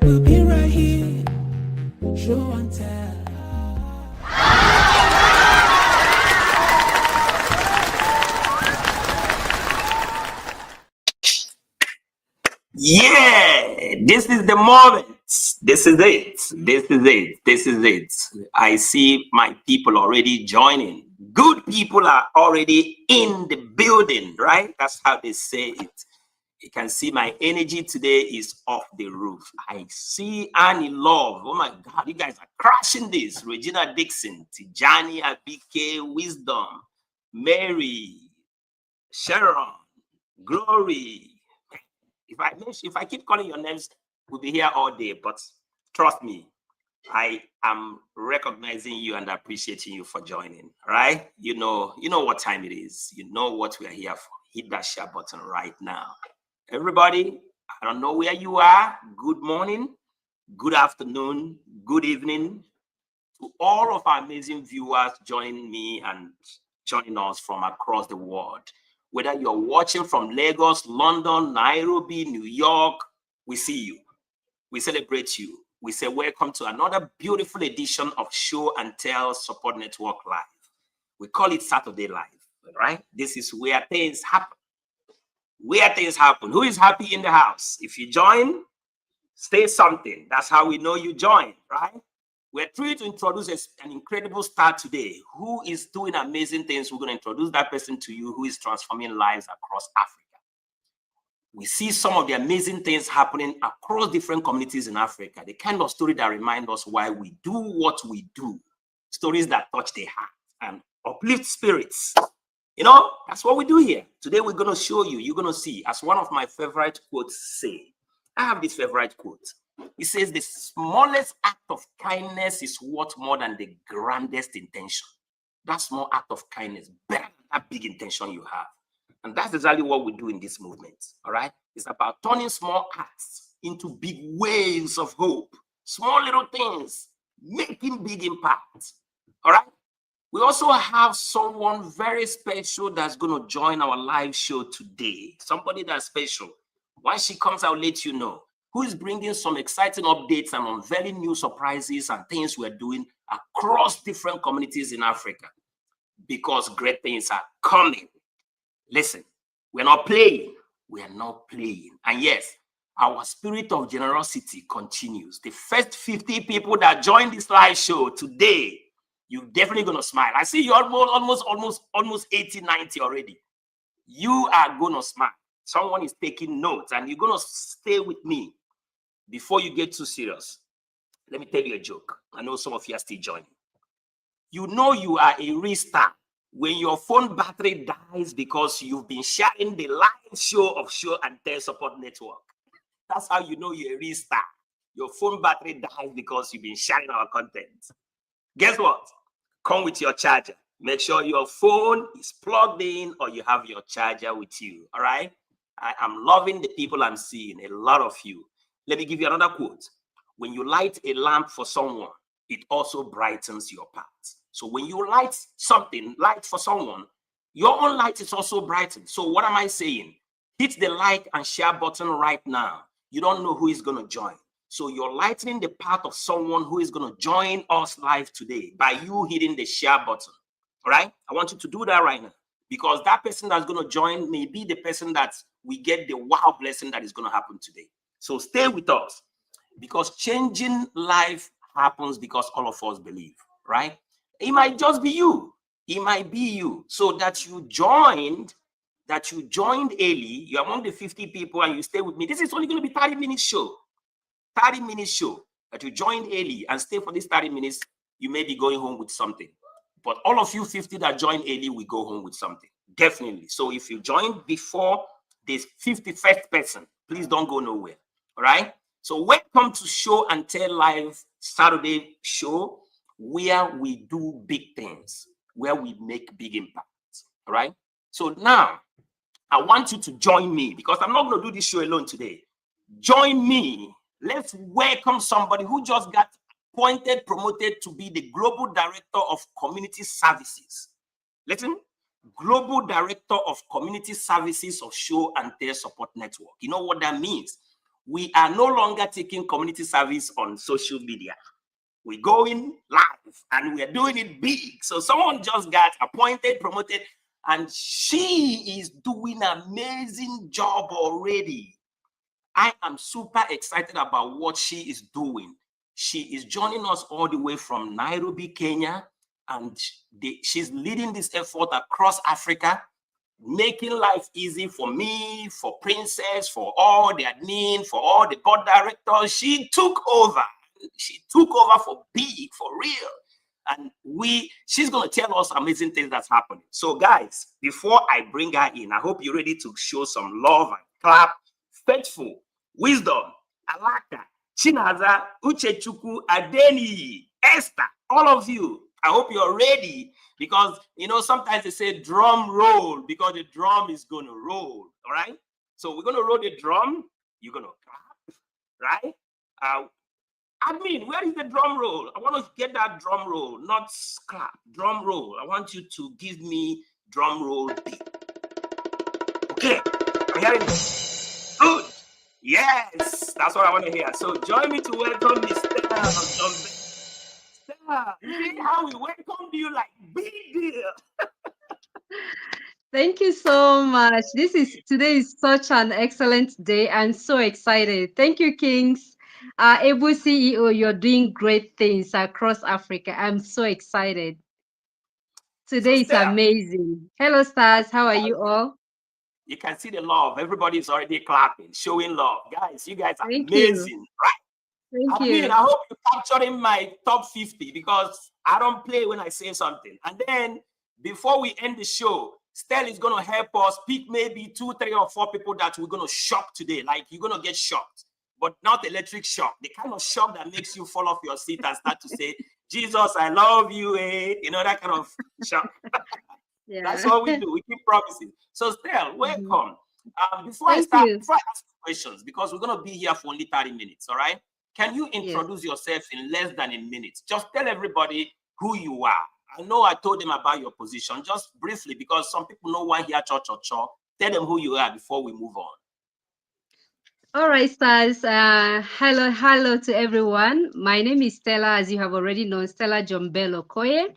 We'll be right here. Show and tell. Yeah, this is the moment. This is it. This is it. This is it. I see my people already joining. Good people are already in the building, right? That's how they say it. You can see my energy today is off the roof. I see Annie Love. Oh my God, you guys are crushing this. Regina Dixon, Tijani Abike, Wisdom, Mary, Sharon, Glory. If I keep calling your names, we'll be here all day. But trust me, I am recognizing you and appreciating you for joining. Right? You know what time it is. You know what we are here for. Hit that share button right now. Everybody, I don't know where you are. Good morning, good afternoon, good evening to all of our amazing viewers joining me and joining us from across the world. Whether you're watching from Lagos, London, Nairobi, New York, we see you. We celebrate you. We say welcome to another beautiful edition of Show and Tell Support Network Live. We call it Saturday Live, right? This is where things happen. Where things happen. Who is happy in the house? If you join, say something. That's how we know you join, right? We're thrilled to introduce an incredible star today who is doing amazing things. We're going to introduce that person to you who is transforming lives across Africa. We see some of the amazing things happening across different communities in Africa, the kind of story that remind us why we do what we do, stories that touch the heart and uplift spirits. You know, that's what we do here. Today, we're going to show you, you're going to see, as one of my favorite quotes say, I have this favorite quote. It says, the smallest act of kindness is worth more than the grandest intention. That small act of kindness, better than that big intention you have. And that's exactly what we do in this movement, all right? It's about turning small acts into big waves of hope. Small little things, making big impacts, all right? We also have someone very special that's going to join our live show today. Somebody that's special. Once she comes, I'll let you know. Who is bringing some exciting updates and unveiling new surprises and things we're doing across different communities in Africa. Because great things are coming. Listen, we're not playing. We are not playing. And yes, our spirit of generosity continues. The first 50 people that join this live show today, you're definitely going to smile. I see you almost 80, 90 already. You are going to smile. Someone is taking notes and you're going to stay with me before you get too serious. Let me tell you a joke. I know some of you are still joining. You know you are a real star when your phone battery dies because you've been sharing the live show of Show and Tell Support Network. That's how you know you're a real star. Your phone battery dies because you've been sharing our content. Guess what? Come with your charger. Make sure your phone is plugged in or you have your charger with you, all right? I am loving the people I'm seeing, a lot of you. Let me give you another quote. When you light a lamp for someone, it also brightens your path. So when you light something, light for someone, your own light is also brightened. So what am I saying? Hit the like and share button right now. You don't know who is going to join. So you're lightening the path of someone who is going to join us live today by you hitting the share button. All right? I want you to do that right now because that person that's going to join may be the person that we get the wow blessing that is going to happen today. So stay with us because changing life happens because all of us believe, right? It might just be you. It might be you. So that you joined early, you're among the 50 people and you stay with me. This is only going to be 30-minute show. 30-minute show that you joined early and stay for these 30 minutes, you may be going home with something. But all of you 50 that joined early will go home with something. Definitely. So if you joined before this 51st person, please don't go nowhere. All right? So welcome to Show and Tell Live Saturday show where we do big things, where we make big impacts. All right? So now, I want you to join me because I'm not going to do this show alone today. Join me. Let's welcome somebody who just got promoted to be the Global Director of Community Services. Listen, Global Director of Community Services of Show and Tell Support Network. You know what that means? we are no longer taking community service on social media. We're going live and we're doing it big. So someone just got appointed, promoted, and she is doing an amazing job already. I am super excited about what she is doing. She is joining us all the way from Nairobi, Kenya, and she's leading this effort across Africa, making life easy for me, for Princess, for all the admin, for all the board directors. She took over. She took over for big, for real. And she's going to tell us amazing things that's happening. So guys, before I bring her in, I hope you're ready to show some love and clap. Faithful, Wisdom, Alaka, Chinaza, Uchechukwu, Adeni, Esther, all of you. I hope you're ready, because sometimes they say drum roll, because the drum is going to roll. All right. So we're going to roll the drum. You're going to clap, right? Where is the drum roll? I want to get that drum roll, not clap. Drum roll. I want you to give me drum roll beat. Okay. I'm hearing this. Good. Yes, that's what I want to hear. So join me to welcome Miss Stella. Stella, see how we welcomed you like big deal. Thank you so much. Today is such an excellent day. I'm so excited. Thank you, Kings. Able CEO, you're doing great things across Africa. I'm so excited. Today is amazing. Hello, stars. How are you all? You can see the love. Everybody is already clapping, showing love. Guys, you guys are Thank amazing, you. right? Thank you. I hope you're capturing my top 50, because I don't play when I say something. And then before we end the show, Stell is going to help us pick maybe 2, 3, or 4 people that we're going to shock today. Like, you're going to get shocked, but not electric shock. The kind of shock that makes you fall off your seat and start to say, Jesus, I love you, that kind of shock. Yeah. That's what we do. We keep promising. So Stell, welcome. Before I ask questions, because we're going to be here for only 30 minutes, all right? Can you introduce yourself in less than a minute? Just tell everybody who you are. I know I told them about your position, just briefly, because some people know one here, cho. Tell them who you are before we move on. All right, stars. Hello to everyone. My name is Stella, as you have already known, Stella Jombelo Koye.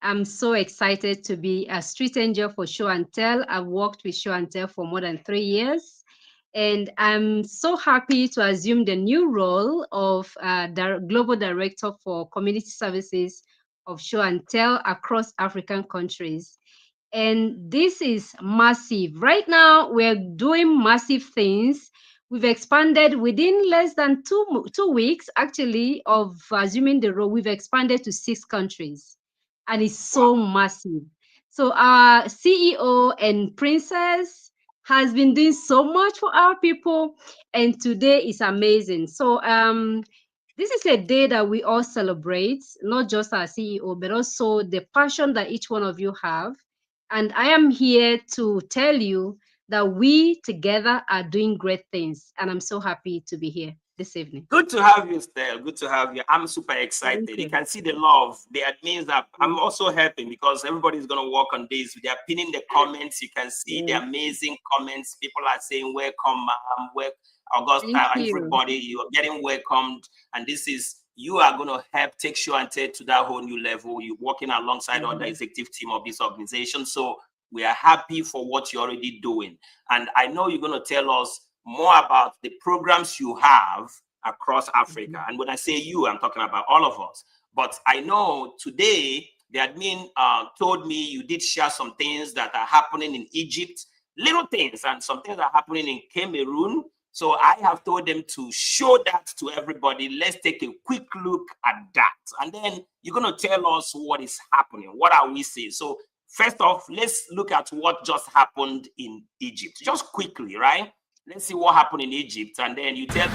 I'm so excited to be a street angel for Show&Tell. I've worked with Show&Tell for more than 3 years. And I'm so happy to assume the new role of Global Director for Community Services of Show&Tell across African countries. And this is massive. Right now, we're doing massive things. We've expanded within less than two weeks, actually, of assuming the role. We've expanded to 6 countries. And it's so massive. So our CEO and Princess has been doing so much for our people, and today is amazing. So this is a day that we all celebrate, not just our CEO, but also the passion that each one of you have. And I am here to tell you that we together are doing great things, and I'm so happy to be here this evening. Good to have you, Stell. Good to have you. I'm super excited. You can see the love. That means that I'm also helping, because everybody's going to work on this. They're pinning the comments. You can see the amazing comments. People are saying, welcome, ma'am, Augusta, everybody. You are getting welcomed. And this is, you are going to help take Show&Tell to that whole new level. You're working alongside all the executive team of this organization. So we are happy for what you're already doing. And I know you're going to tell us more about the programs you have across Africa. And when I say you, I'm talking about all of us. But I know today the admin told me you did share some things that are happening in Egypt, little things, and some things are happening in Cameroon. So I have told them to show that to everybody. Let's take a quick look at that. And then you're going to tell us what is happening. What are we seeing? So first off, let's look at what just happened in Egypt. Just quickly, right? Let's see what happened in Egypt, and then you tell.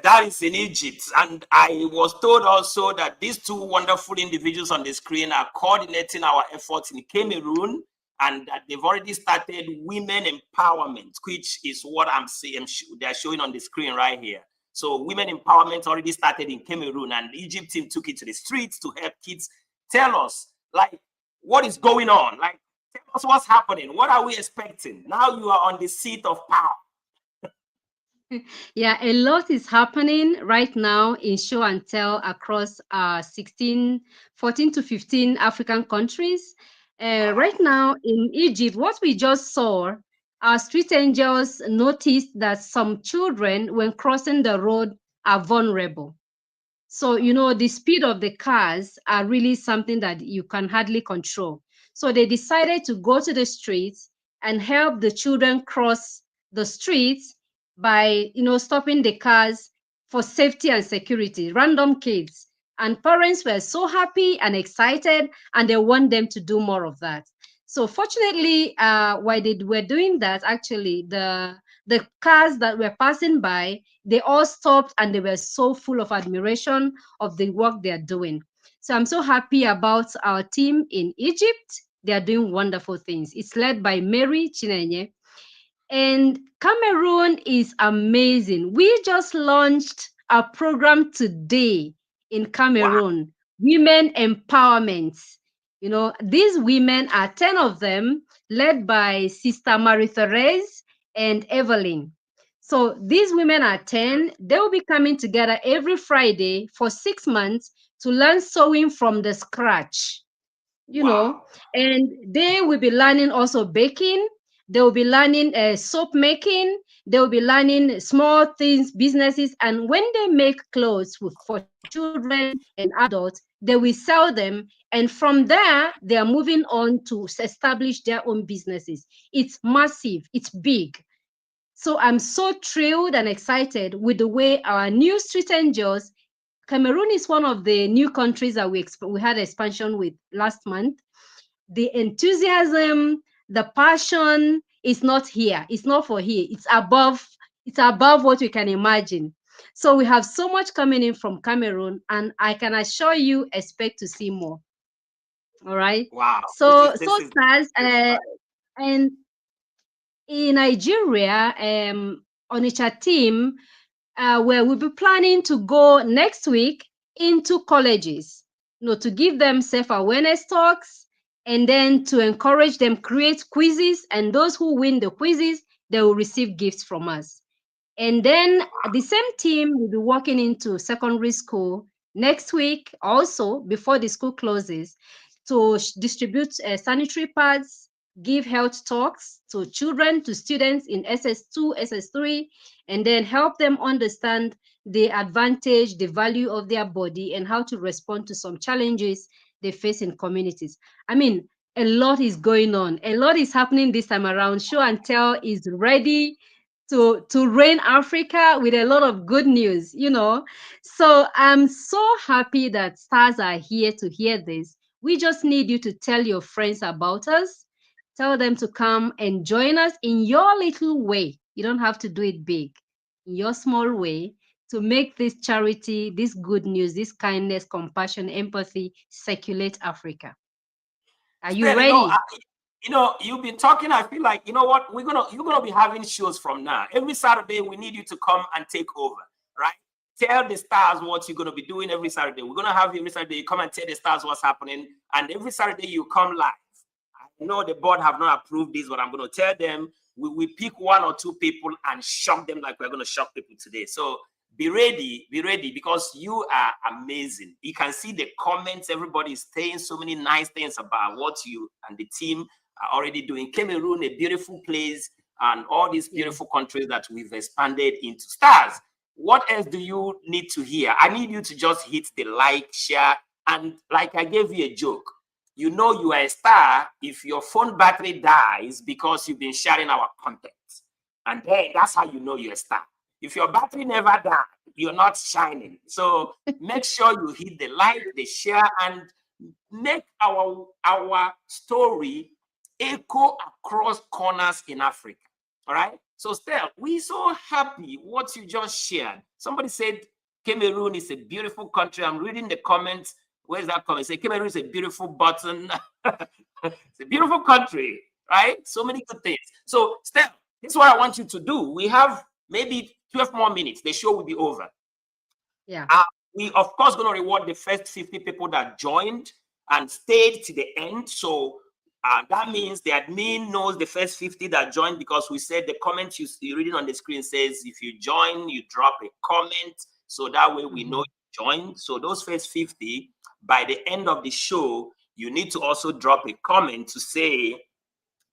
that is in Egypt. And I was told also that these two wonderful individuals on the screen are coordinating our efforts in Cameroon, and that they've already started women empowerment, which is what I'm saying. They're showing on the screen right here. So women empowerment already started in Cameroon, and the Egypt team took it to the streets to help kids. Tell us, like, what is going on? Like, tell us what's happening. What are we expecting? Now you are on the seat of power. Yeah, a lot is happening right now in Show and Tell across 14 to 15 African countries. Right now in Egypt, what we just saw, our street angels noticed that some children, when crossing the road, are vulnerable. So, the speed of the cars are really something that you can hardly control. So they decided to go to the streets and help the children cross the streets by, stopping the cars for safety and security, random kids. And parents were so happy and excited, and they want them to do more of that. So fortunately, while they were doing that, actually, the cars that were passing by, they all stopped and they were so full of admiration of the work they are doing. So I'm so happy about our team in Egypt. They are doing wonderful things. It's led by Mary Chinenye. And Cameroon is amazing. We just launched a program today in Cameroon, Women Empowerment. These women are 10 of them, led by Sister Marie-Therese and Evelyn. So these women are 10. They will be coming together every Friday for 6 months to learn sewing from the scratch. And they will be learning also baking. They will be learning soap making. They will be learning small things, businesses. And when they make clothes for children and adults, they will sell them. And from there, they are moving on to establish their own businesses. It's massive. It's big. So I'm so thrilled and excited with the way our new street angels. Cameroon is one of the new countries that we had expansion with last month. The enthusiasm, the passion is not here. It's not for here. It's above what we can imagine. So we have so much coming in from Cameroon, and I can assure you, expect to see more. All right. Wow. So stars, and in Nigeria, Onitsha team, where we'll be planning to go next week into colleges, to give them self-awareness talks, and then to encourage them create quizzes, and those who win the quizzes, they will receive gifts from us. And then the same team will be walking into secondary school next week, also before the school closes, to distribute sanitary pads, give health talks to children, to students in SS2, SS3, and then help them understand the advantage, the value of their body, and how to respond to some challenges they face in communities. I mean, a lot is going on. A lot is happening this time around. Show and Tell is ready to reign Africa with a lot of good news, So I'm so happy that stars are here to hear this. We just need you to tell your friends about us. Tell them to come and join us in your little way. You don't have to do it big. In your small way, to make this charity, this good news, this kindness, compassion, empathy circulate Africa. Are you Still, ready? You've been talking. I feel like, you know what, you're gonna be having shows from now. Every Saturday, we need you to come and take over, right? Tell the stars what you're gonna be doing every Saturday. We're gonna have you every Saturday. You come and tell the stars what's happening, and every Saturday you come live. I know the board have not approved this, but I'm gonna tell them we pick 1 or 2 people and shock them like we're gonna shock people today. So be ready, because you are amazing. You can see the comments. Everybody is saying so many nice things about what you and the team are already doing. Cameroon, a beautiful place, and all these beautiful countries that we've expanded into. Stars, what else do you need to hear? I need you to just hit the like, share, and like I gave you a joke. You know you are a star if your phone battery dies because you've been sharing our content. And then that's how you know you're a star. If your battery never dies, you're not shining. So make sure you hit the like, the share, and make our story echo across corners in Africa. All right. So Steph, we're so happy what you just shared. Somebody said Cameroon is a beautiful country. I'm reading the comments. Where's that comment? Say Cameroon is a beautiful button. It's a beautiful country, right? So many good things. So Steph, this is what I want you to do. We have maybe 12 more minutes. The show will be over. Yeah. We of course going to reward the first 50 people that joined and stayed to the end. So that means the admin knows the first 50 that joined, because we said the comment you're reading on the screen says if you join, you drop a comment. So that way we know you joined. So those first 50, by the end of the show, you need to also drop a comment to say,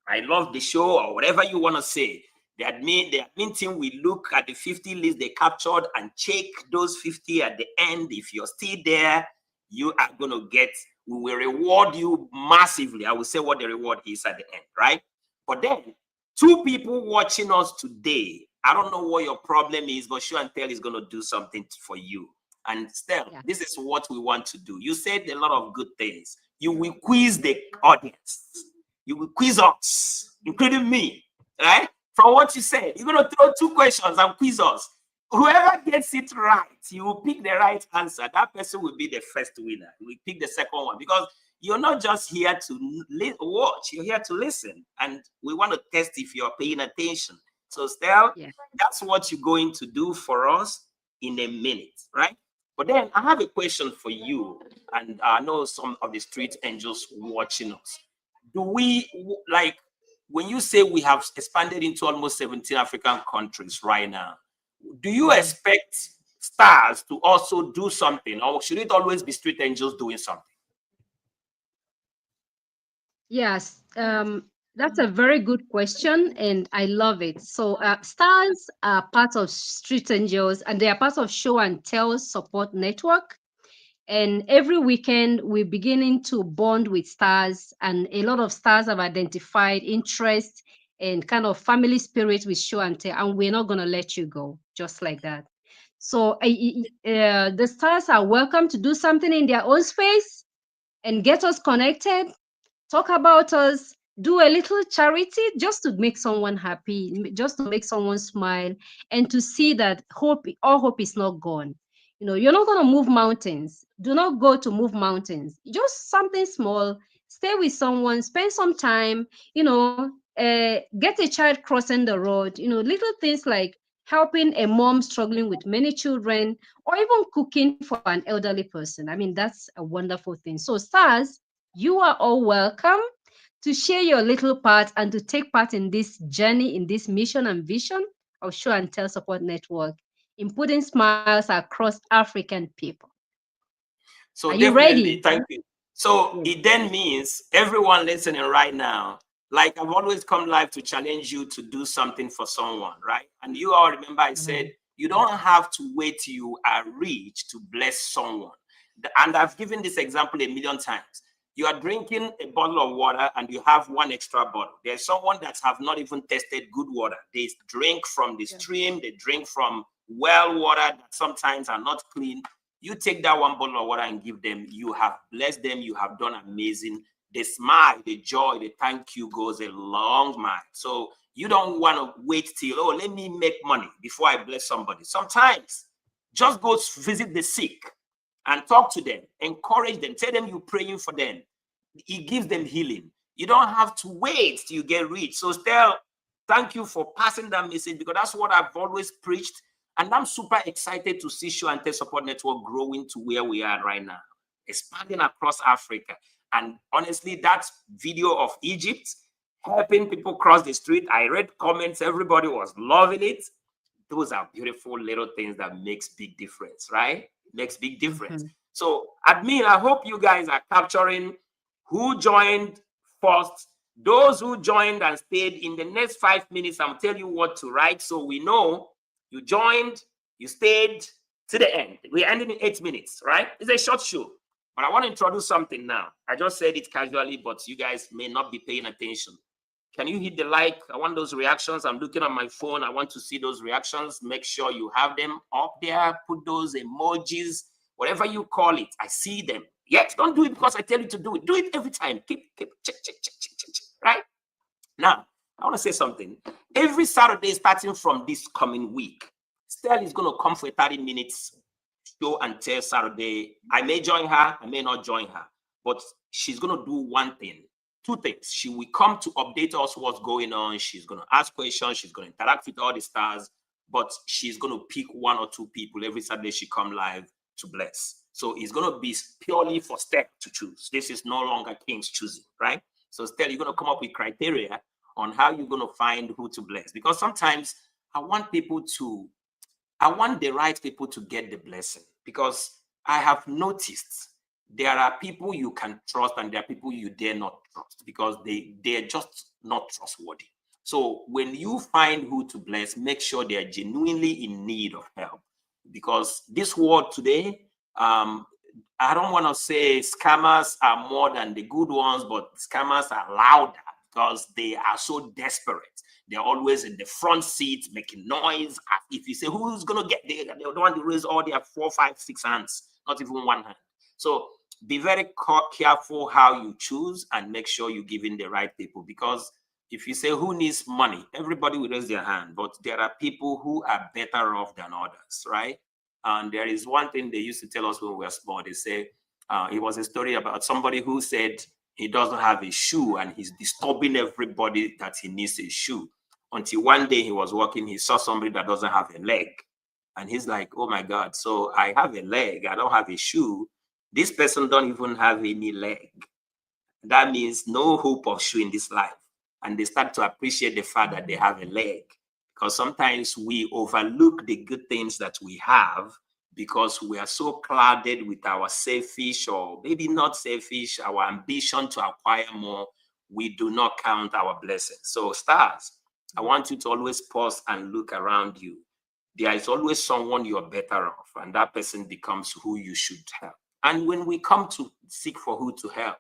I love the show, or whatever you want to say. The admin team will look at the 50 list they captured and check those 50 at the end. If you're still there, you are going to get, we will reward you massively. I will say what the reward is at the end, right? But then, 2 people watching us today, I don't know what your problem is, but Show&Tell is going to do something for you. And Steph, this is what we want to do. You said a lot of good things. You will quiz the audience. You will quiz us, including me, right? From what you said, you're going to throw 2 questions and quiz us. Whoever gets it right, you will pick the right answer. That person will be the first winner. We pick the second one, because you're not just here to watch, you're here to listen. And we want to test if you're paying attention. So Steph, that's what you're going to do for us in a minute, right? But then I have a question for you. And I know some of the street angels watching us. Do we, like, when you say we have expanded into almost 17 African countries right now, do you expect stars to also do something, or should it always be street angels doing something? Yes, that's a very good question, and I love it. So, stars are part of Street Angels, and they are part of Show&Tell support network. And every weekend, we're beginning to bond with stars, and a lot of stars have identified interest and kind of family spirit with Show&Tell, and we're not going to let you go just like that. So, the stars are welcome to do something in their own space and get us connected, talk about us, do a little charity just to make someone happy, just to make someone smile, and to see that all hope is not gone. You know, you're not going to move mountains. Do not go to move mountains. Just something small. Stay with someone, spend some time, get a child crossing the road, little things like helping a mom struggling with many children, or even cooking for an elderly person. I mean, that's a wonderful thing. So, stars, you are all welcome to share your little part and to take part in this journey, in this mission and vision of Show&Tell Support Network in putting smiles across African people. So are you definitely, ready? thank you. So it then means everyone listening right now, like I've always come live to challenge you to do something for someone, right? And you all remember I said, you don't have to wait till you are rich to bless someone. And I've given this example a million times. You are drinking a bottle of water and you have 1 extra bottle. There's someone that have not even tested good water. They drink from the stream, they drink from well water that sometimes are not clean. You take that 1 bottle of water and give them, you have blessed them, you have done amazing. The smile, the joy, the thank you goes a long mile. So you don't want to wait till, oh, let me make money before I bless somebody. Sometimes just go visit the sick and talk to them, encourage them, tell them you're praying for them. It gives them healing. You don't have to wait till you get rich. So Stell, thank you for passing that message, because that's what I've always preached. And I'm super excited to see Show&Tell Support Network growing to where we are right now, expanding across Africa. And honestly, that video of Egypt helping people cross the street, I read comments, everybody was loving it. Those are beautiful little things that makes big difference, right? Makes big difference. So admin, I hope you guys are capturing who joined first. Those who joined and stayed, in the next 5 minutes, I'll tell you what to write so we know you joined, you stayed to the end. We're ending in 8 minutes, right? It's a short show. But I want to introduce something now. I just said it casually, but you guys may not be paying attention. Can you hit the like? I want those reactions. I'm looking at my phone. I want to see those reactions. Make sure you have them up there. Put those emojis, whatever you call it. I see them. Yes, don't do it because I tell you to do it. Do it every time. Keep check, right? Now, I want to say something. Every Saturday, starting from this coming week, Stella is going to come for a 30 minutes show and tell Saturday. I may join her, I may not join her, but she's going to do one thing, two things. She will come to update us what's going on. She's going to ask questions. She's going to interact with all the stars, but she's going to pick one or two people every Saturday she come live to bless. So it's going to be purely for Stella to choose. This is no longer King's choosing, right? So Stella, you're going to come up with criteria on how you're going to find who to bless. Because sometimes I want the right people to get the blessing. Because I have noticed there are people you can trust and there are people you dare not trust because they're just not trustworthy. So when you find who to bless, make sure they are genuinely in need of help. Because this world today, I don't want to say scammers are more than the good ones, but scammers are louder because they are so desperate. They're always in the front seat making noise. If you say who's going to get there, they don't want to raise all their 4, 5, 6 hands, not even one hand. So be very careful how you choose and make sure you give in the right people. Because if you say who needs money, everybody will raise their hand, but there are people who are better off than others, right? And there is one thing they used to tell us when we were small. They say, it was a story about somebody who said he doesn't have a shoe and he's disturbing everybody that he needs a shoe. Until one day he was walking, he saw somebody that doesn't have a leg. And he's like, oh my God, so I have a leg, I don't have a shoe. This person don't even have any leg. That means no hope of shoe in this life. And they start to appreciate the fact that they have a leg. Because sometimes we overlook the good things that we have because we are so clouded with our selfish, or maybe not selfish, our ambition to acquire more. We do not count our blessings. So stars, I want you to always pause and look around you. There is always someone you're better off, and that person becomes who you should help. And when we come to seek for who to help,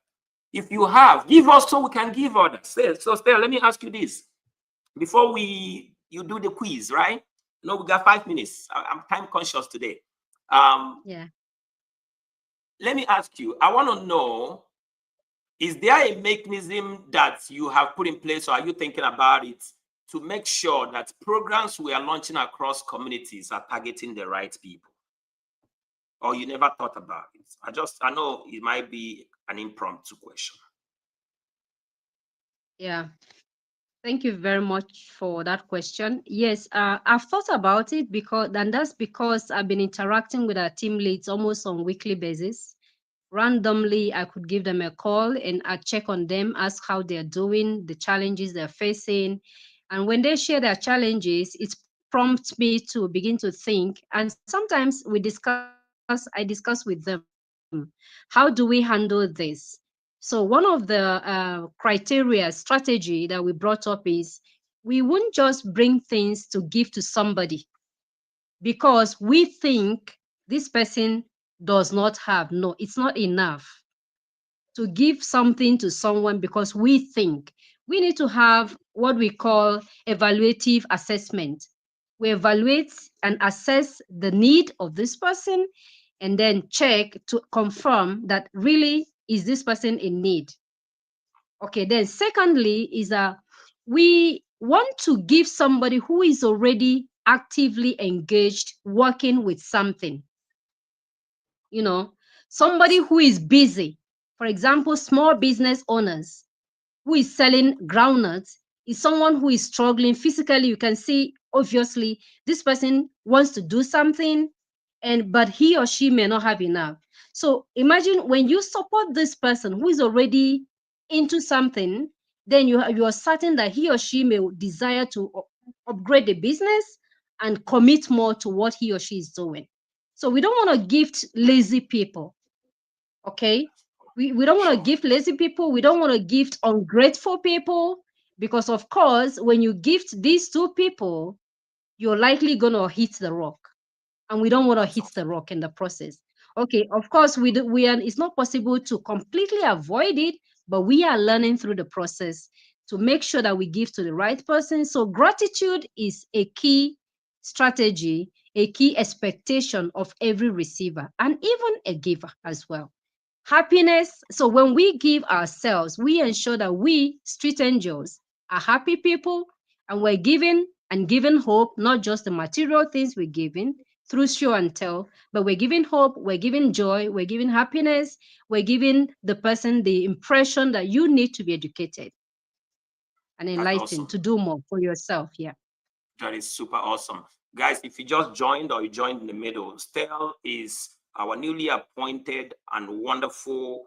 if you have, give us so we can give others. So Stella, let me ask you this. Before you do the quiz, right? No, we got 5 minutes. I'm time conscious today. Yeah. Let me ask you, I want to know, is there a mechanism that you have put in place, or are you thinking about it, to make sure that programs we are launching across communities are targeting the right people? Or you never thought about it? I know it might be an impromptu question. Yeah. Thank you very much for that question. Yes, I've thought about it that's because I've been interacting with our team leads almost on weekly basis. Randomly, I could give them a call and I check on them, ask how they're doing, the challenges they're facing. And when they share their challenges, it prompts me to begin to think. And sometimes I discuss with them. How do we handle this? So one of the criteria strategy that we brought up is we won't just bring things to give to somebody because we think this person does not have. No, it's not enough to give something to someone because we think. We need to have what we call evaluative assessment. We evaluate and assess the need of this person and then check to confirm that really is this person in need. Okay, then secondly is we want to give somebody who is already actively engaged working with something, you know, somebody who is busy. For example, small business owners who is selling groundnuts is someone who is struggling physically. You can see, obviously, this person wants to do something, but he or she may not have enough. So imagine when you support this person who is already into something, then you are certain that he or she may desire to upgrade the business and commit more to what he or she is doing. So we don't want to gift lazy people. Okay, we don't want to gift lazy people. We don't want to gift ungrateful people, because of course when you gift these two people, you're likely going to hit the rock, and we don't want to hit the rock in the process. Okay, of course it's not possible to completely avoid it, but we are learning through the process to make sure that we give to the right person. So gratitude is a key strategy, a key expectation of every receiver and even a giver as well. Happiness. So when we give ourselves, we ensure that we, street angels, are happy people, and we're giving and giving hope, not just the material things we're giving through show and tell, but we're giving hope, we're giving joy, we're giving happiness, we're giving the person the impression that you need to be educated and That's enlightened awesome. to do more for yourself. Yeah. That is super awesome. Guys, if you just joined or you joined in the middle, Stel is our newly appointed and wonderful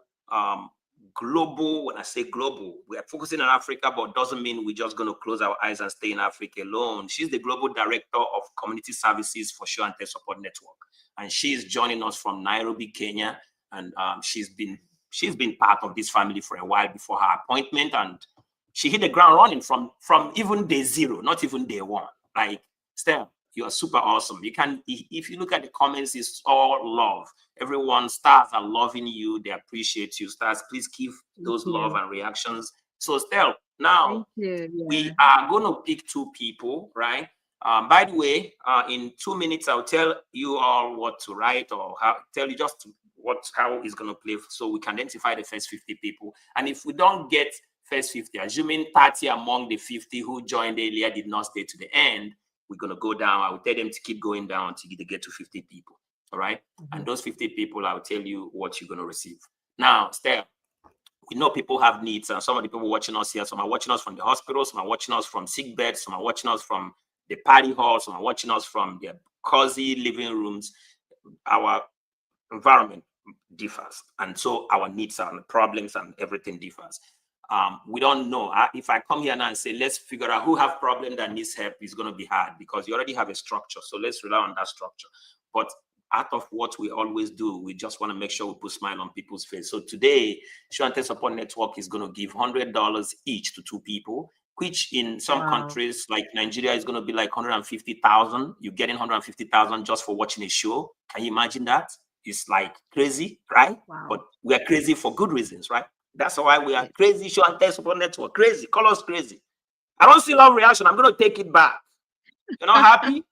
global. When I say global, we are focusing on Africa, but doesn't mean we're just going to close our eyes and stay in Africa alone. She's the global director of community services for Show&Tell Support Network. And she is joining us from Nairobi, Kenya. And she's been part of this family for a while before her appointment. And she hit the ground running from even day zero, not even day one. Like, Steph, you are super awesome. You can, if you look at the comments, it's all love. Everyone, stars are loving you. They appreciate you. Stars, please give those love and reactions. So, Steph, now we are going to pick two people, right? By the way, in 2 minutes, I'll tell you all what to write or tell you just how it's going to play so we can identify the first 50 people. And if we don't get first 50, assuming 30 among the 50 who joined earlier did not stay to the end, we're going to go down. I will tell them to keep going down until they get to 50 people. All right. And those 50 people, I'll tell you what you're going to receive. Now, Steph, we know people have needs, and some of the people watching us here, some are watching us from the hospitals, some are watching us from sick beds, some are watching us from the party hall, some are watching us from their cozy living rooms. Our environment differs, and so our needs and problems and everything differs. We don't know. If I come here now and say, let's figure out who have problem that needs help, it's going to be hard because you already have a structure. So let's rely on that structure. But out of what we always do, we just want to make sure we put a smile on people's face. So today, Show&Tell Support Network is going to give $100 each to two people, which in some countries like Nigeria is going to be like 150,000. You're getting 150,000 just for watching a show. Can you imagine that? It's like crazy, right? But we are crazy for good reasons, right? That's why we are crazy. Show&Tell Support Network. Crazy. Call us crazy. I don't see love reaction. I'm going to take it back. You're not happy?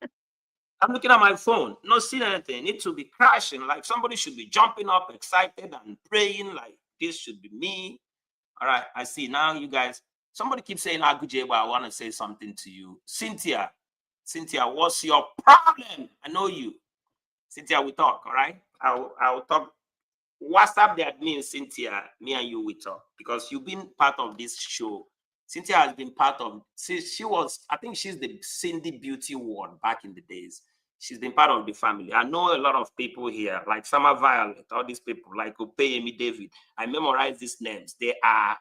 I'm looking at my phone, not seeing anything. It to be crashing. Like somebody should be jumping up, excited and praying like this should be me. All right, I see. Now you guys, somebody keeps saying, Aguje, but I want to say something to you. Cynthia, what's your problem? I know you. Cynthia, we talk, all right? I'll talk. WhatsApp the admin, Cynthia, me and you, we talk. Because you've been part of this show. Cynthia has been part of, she was, I think she's the Cindy Beauty Ward back in the days. She's been part of the family. I know a lot of people here, like Summer Violet, all these people, like Opeyemi David. I memorize these names. They are,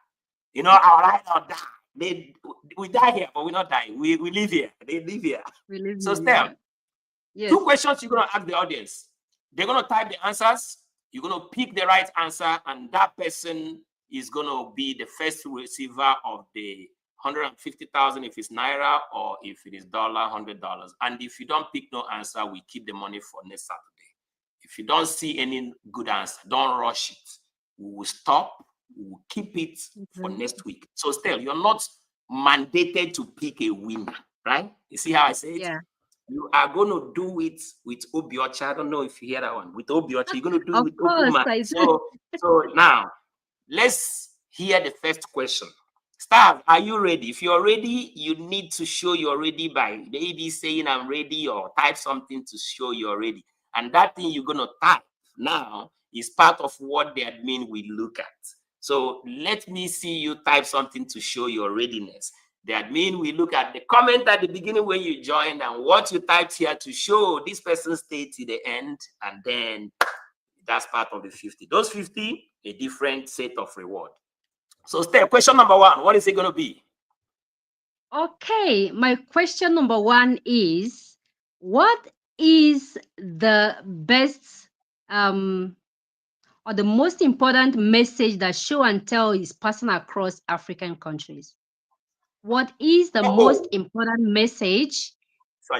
you know, our ride or die. We die here, but we're not dying. We live here. They live here. So, Steph, two questions you're going to ask the audience. They're going to type the answers. You're going to pick the right answer, and that person is going to be the first receiver of the 150,000 if it's Naira, or if it is $100. And if you don't pick no answer, we keep the money for next Saturday. If you don't see any good answer, don't rush it. We will stop. We will keep it for next week. So still, you're not mandated to pick a winner, right? You see how I say it? Yeah. You are going to do it with Obiocha. I don't know if you hear that one. With Obiocha, you're going to do it with Obuma. So now, let's hear the first question. Stars, are you ready? If you're ready, you need to show you're ready by maybe saying I'm ready or type something to show you're ready. And that thing you're going to type now is part of what the admin will look at. So let me see you type something to show your readiness. The admin will look at the comment at the beginning when you joined and what you typed here to show this person stayed to the end, and then that's part of the 50. Those 50, a different set of reward. So, Steph, question number one, what is it going to be? Okay, my question number one is, what is the best or the most important message that Show&Tell is passing across African countries? What is the most important message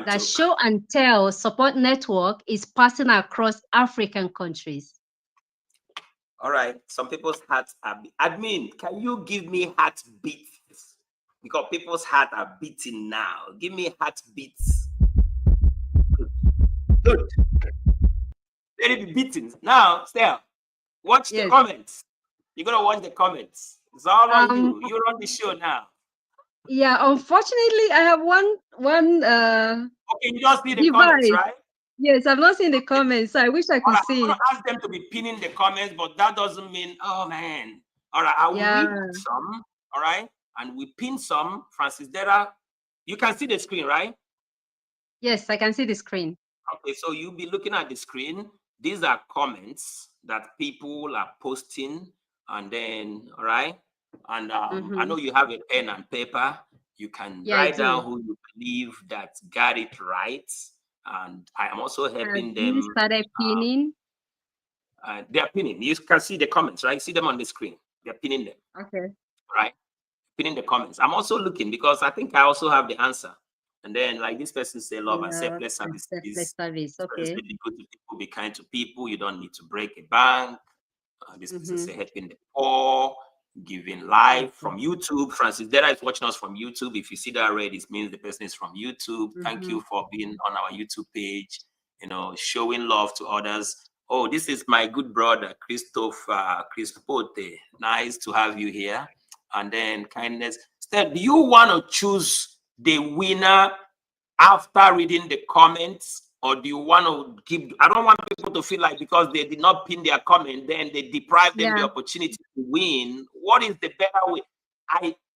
that Show&Tell Support Network is passing across African countries? All right, some people's hearts are admin, can you give me heartbeats? Because people's hearts are beating now. Give me heartbeats. Good. Let it be beating. Now, Steph, watch the comments. You're going to watch the comments. It's all on you. You run the show now. Yeah, unfortunately, I have one Okay, you just see the comments, device. right? Yes, I've not seen the comments, so I wish I All could right, I'm see gonna it. ask them to be pinning the comments, but that doesn't mean, oh man. All right, I will Yeah. read some. All right, and we pin some. Francis Dera, you can see the screen, right? Yes, I can see the screen. Okay, so you'll be looking at the screen. These are comments that people are posting, and then, all right, and I know you have a pen and paper. You can Yeah, I write down do. who you believe that got it right, and I am also Have helping you them. started pinning? They're pinning. You can see the comments, right? See them on the screen. They're pinning them, Okay. right? Pinning the comments. I'm also looking because I think I also have the answer. And then, like this person say, love and Love selfless and service selfless is service. Okay. be good to people, be kind to people. You don't need to break a bank. This person Mm-hmm. say helping the poor, giving life Okay. from YouTube. Francis Dera is watching us from YouTube. If you see that red, it means the person is from YouTube. Thank Mm-hmm. you for being on our YouTube page. You know, showing love to others. Oh, this is my good brother Christopher Crispote. Nice to have you here. And then kindness. Steph, do you want to choose the winner after reading the comments, or do you want to give? I don't want people to feel like because they did not pin their comment, then they deprive them the Yeah. opportunity to win. What is the better way?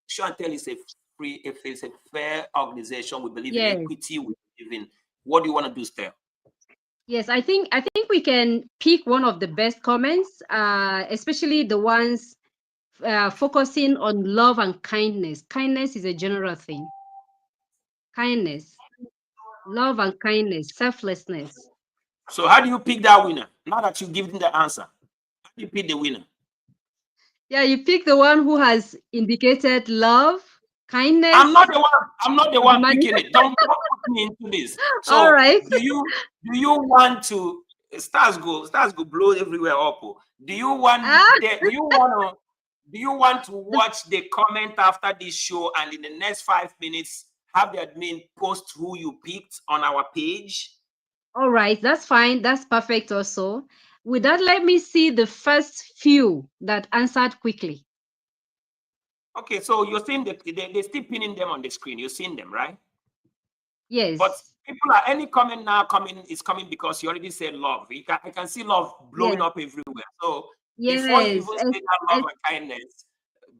Show&Tell is a free, if it's a fair organization, we believe in Yes. equity, we believe in. What do you want to do, Steph? Yes, I think we can pick one of the best comments, especially the ones focusing on love and kindness. Kindness is a general thing. Kindness, love and kindness, selflessness. So how do you pick that winner? Now that you give them the answer, how do you pick the winner? Yeah, you pick the one who has indicated love, I'm not kindness, the one. I'm not the the one money. picking it. Don't put me into this. All So right. do you want to stars go blow everywhere up? Oh. Ah, Do you want to the, watch the comment after this show and in the next 5 minutes have the admin post who you picked on our page? all right, that's fine. That's perfect also. With that, let me see the first few that answered quickly. Okay, so you're seeing they're still pinning them on the screen. You're seeing them, right? But Yes. people are any comment now coming because you already said love. I can see love blowing Yes. up everywhere. So before you Yes. even say that love and kindness,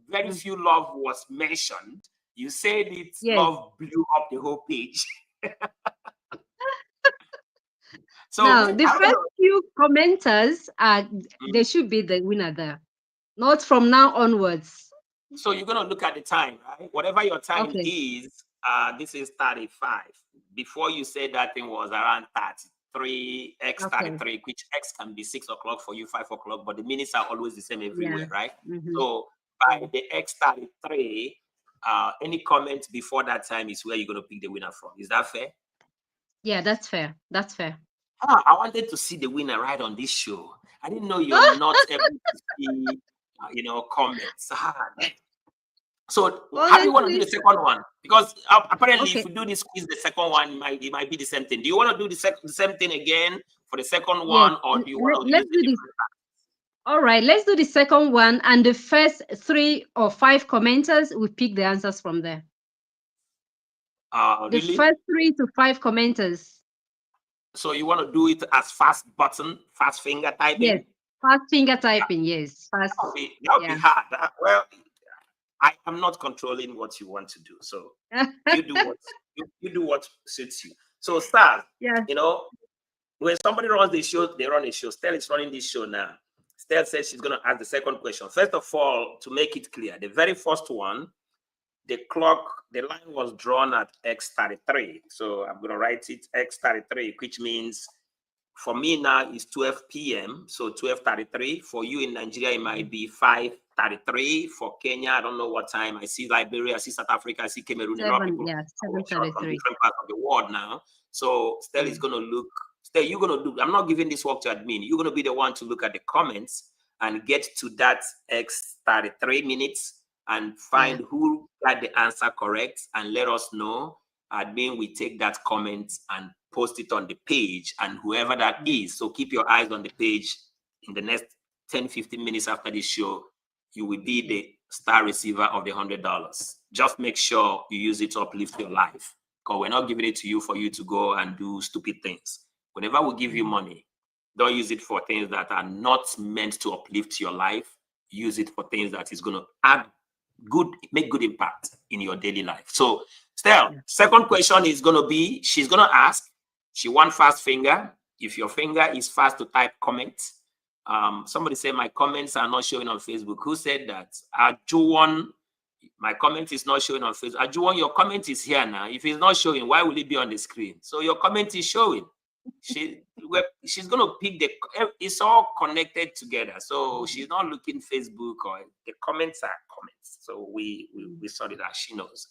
very few love was mentioned. You said it, Yes. love blew up the whole page. So Now, me, the I don't first know. few commenters are Mm. they should be the winner there. Not from now onwards. So you're gonna look at the time, right? Whatever your time Okay. is, this is 35. Before you said that thing was around 33, X Okay. 33, which X can be 6 o'clock for you, 5 o'clock, but the minutes are always the same Yeah. everywhere, right? Mm-hmm. So by the X 33, any comment before that time is where you're gonna pick the winner from. Is that fair? Yeah, that's fair. That's fair. I wanted to see the winner right on this show. I didn't know you're not able to see, comments. So how do you want to do Honestly. the second one? Because apparently, if Okay. we do this quiz, the second one it might be the same thing. Do you want to do the same thing again for the second Yes. one, or do you want to use Let's a do this. different? All right, let's do the second one. And the first 3 or 5 commenters, we pick the answers from there. The Really? first 3 to 5 commenters. So you want to do it as fast finger Yes. typing? Fast finger typing. Yes. Fast. That would be Yeah. hard. Well, I am not controlling what you want to do. So you do what you do what suits you. So stars, Yeah. you know, when somebody runs the show, they run a show. Stell is running this show now. Stell says she's going to ask the second question. First of all, to make it clear, the very first one, the line was drawn at X33. So I'm going to write it X33, which means for me now it's 12 p.m. So 12:33. For you in Nigeria, it might be 5:33. For Kenya, I don't know what time. I see Liberia, I see South Africa, I see Cameroon. A lot of 7. people Yeah. are watching us from 7:33. different parts of the world now. So Stella is going to look. Stella, you're going to do. I'm not giving this work to admin. You're going to be the one to look at the comments and get to that X33 minutes and find who got the answer correct and let us know. Admin will take that comment and post it on the page, and whoever that is, so keep your eyes on the page. In the next 10-15 minutes after this show, you will be star receiver of the $100. Just make sure you use it to uplift your life, because we're not giving it to you for you to go and do stupid things. Whenever we give you money, don't use it for things that are not meant to uplift your life. Use it for things that is going to add make good impact in your daily life. So Stell, second question is going to be, she's going to ask, she wants fast finger. If your finger is fast to type comments, somebody said my comments are not showing on Facebook. Who said that? Ajuwon, my comment is not showing on Facebook. Ajuwon, your comment is here now. If it's not showing, why will it be on the screen? So your comment is showing. She's going to pick it's all connected together. So she's not looking Facebook, or the comments are comments. So we saw it as she knows.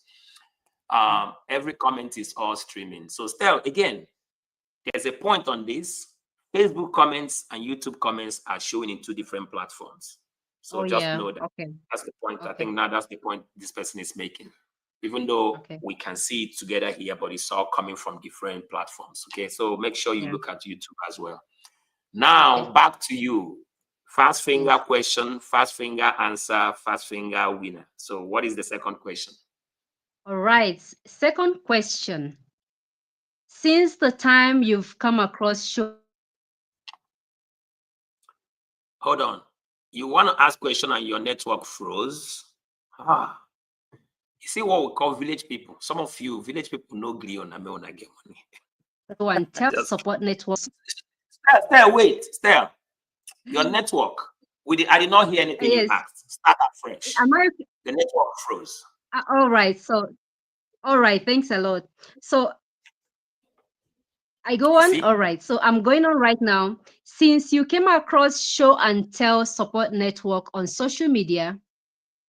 Every comment is all streaming. So still, again, there's a point on this. Facebook comments and YouTube comments are showing in 2 different platforms. So know that. Okay. That's the point. Okay. I think now that's the point this person is making. Even though we can see it together here, but it's all coming from different platforms. Okay, so make sure you look at YouTube as well. Now, back to you. Fast finger question, fast finger answer, fast finger winner. So what is the second question? All right. Second question. Since the time you've come across show. Hold on. You want to ask question and your network froze? You see what we call village people. Some of you village people no agree on get money. Show&Tell support network. Wait. Your network. I did not hear anything you asked. Start afresh. The network froze. All right. So, all right. Thanks a lot. So, I go on. All right. So I'm going on right now. Since you came across Show&Tell support network on social media,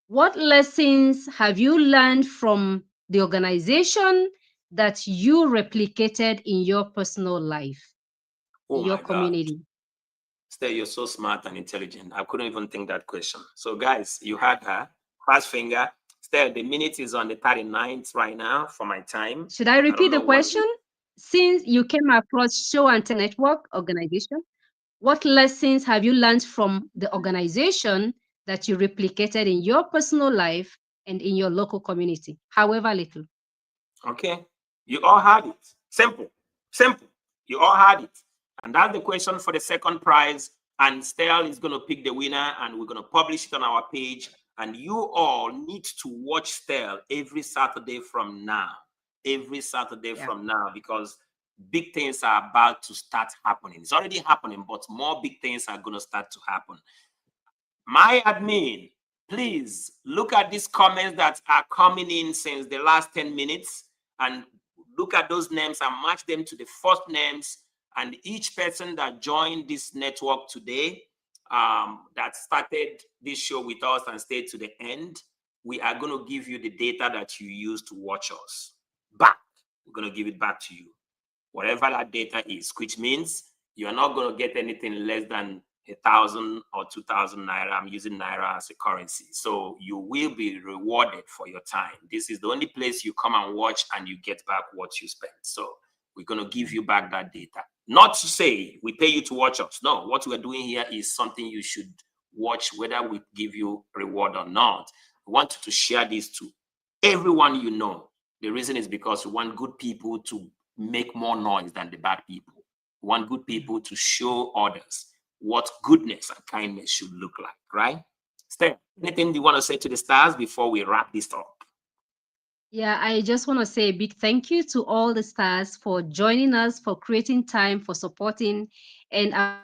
what lessons have you learned from the organization that you replicated in your personal life, in your community? Stell, you're so smart and intelligent. I couldn't even think that question. So guys, you had her. Fast finger. Stell, the minute is on the 39th right now for my time. Should I repeat the question? Since you came across Show&Tell network organization, what lessons have you learned from the organization that you replicated in your personal life and in your local community, however little? Okay, you all had it. Simple. You all had it. And that's the question for the second prize. And Stell is going to pick the winner, and we're going to publish it on our page. And you all need to watch Stell every Saturday from now. From now, because big things are about to start happening. It's already happening, but more big things are going to start to happen. My admin, please look at these comments that are coming in since the last 10 minutes and look at those names and match them to the first names. And each person that joined this network today, that started this show with us and stayed to the end, we are going to give you the data that you use to watch us back. We're going to give it back to you, whatever that data is, which means you're not going to get anything less than 1,000 or 2,000 naira. I'm using naira as a currency. So you will be rewarded for your time. This is the only place you come and watch and you get back what you spent. So we're going to give you back that data. Not to say we pay you to watch us. No, what we're doing here is something you should watch, whether we give you reward or not. We want you to share this to everyone you know. The reason is because we want good people to make more noise than the bad people. We want good people to show others what goodness and kindness should look like, right? Steph, anything you want to say to the stars before we wrap this up? Yeah, I just want to say a big thank you to all the stars for joining us, for creating time, for supporting. And I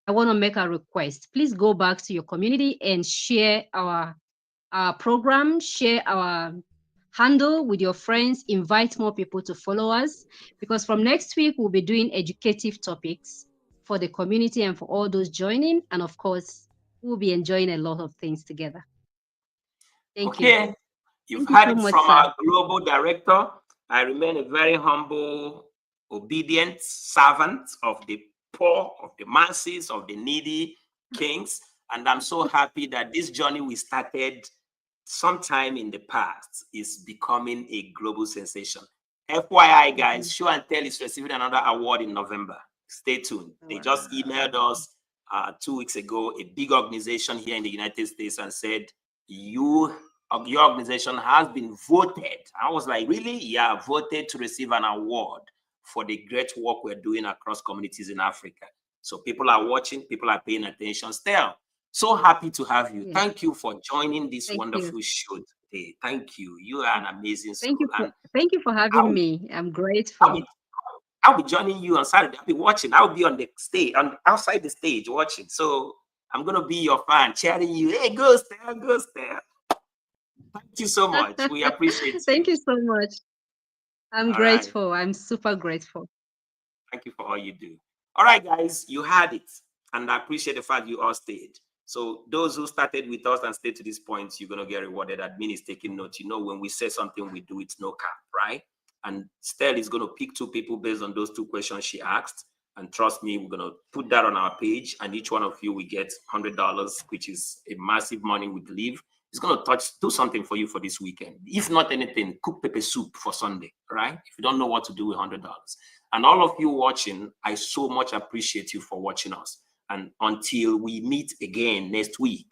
want to make a request. Please go back to your community and share our program, share our handle with your friends, invite more people to follow us, because from next week, we'll be doing educative topics for the community and for all those joining. And of course, we'll be enjoying a lot of things together. Thank you. You've heard it from our global director. I remain a very humble, obedient servant of the poor, of the masses, of the needy kings. And I'm so happy that this journey we started sometime in the past is becoming a global sensation. FYI, guys, Show&Tell is receiving another award in November. Stay tuned. They just emailed us 2 weeks ago, a big organization here in the United States, and said your organization has been voted. I was like, really? Yeah, voted to receive an award for the great work we're doing across communities in Africa. So people are watching, people are paying attention. Still, so happy to have you. Yes. Thank you for joining this Thank wonderful you. show today. Thank you. You are an amazing soul. Thank you for having me. I'm I'll grateful. be, I'll be joining you on Saturday. I'll be watching. I'll be on the stage, outside the stage watching. So I'm gonna be your fan, cheering you. Hey, go Stella, go Stella. Thank you so much. We appreciate Thank you. you so much. I'm All right. grateful. I'm super grateful. Thank you for all you do. All right, guys, you had it. And I appreciate the fact you all stayed. So those who started with us and stayed to this point, you're going to get rewarded. Admin is taking notes. You know, when we say something, we do it, no cap, right? And Stell is going to pick 2 people based on those 2 questions she asked. And trust me, we're going to put that on our page. And each one of you will get $100, which is a massive money, we believe. It's going to do something for you for this weekend. If not anything, cook pepper soup for Sunday, right? If you don't know what to do with $100. And all of you watching, I so much appreciate you for watching us. And until we meet again next week,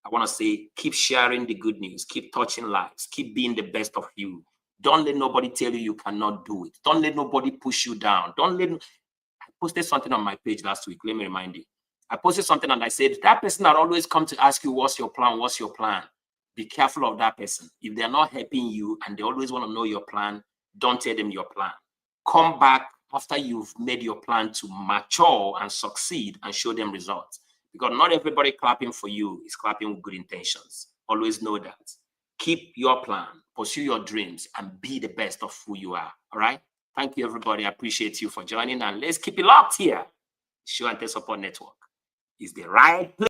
I want to say, keep sharing the good news, keep touching lives, keep being the best of you. Don't let nobody tell you you cannot do it. Don't let nobody push you down. I posted something on my page last week. Let me remind you. I posted something and I said, that person that always come to ask you, what's your plan? What's your plan? Be careful of that person. If they're not helping you and they always want to know your plan, don't tell them your plan. Come back after you've made your plan to mature and succeed and show them results. Because not everybody clapping for you is clapping with good intentions. Always know that. Keep your plan, pursue your dreams, and be the best of who you are. All right? Thank you, everybody. I appreciate you for joining. And let's keep it locked here. Show and Tell Support Network is the right place.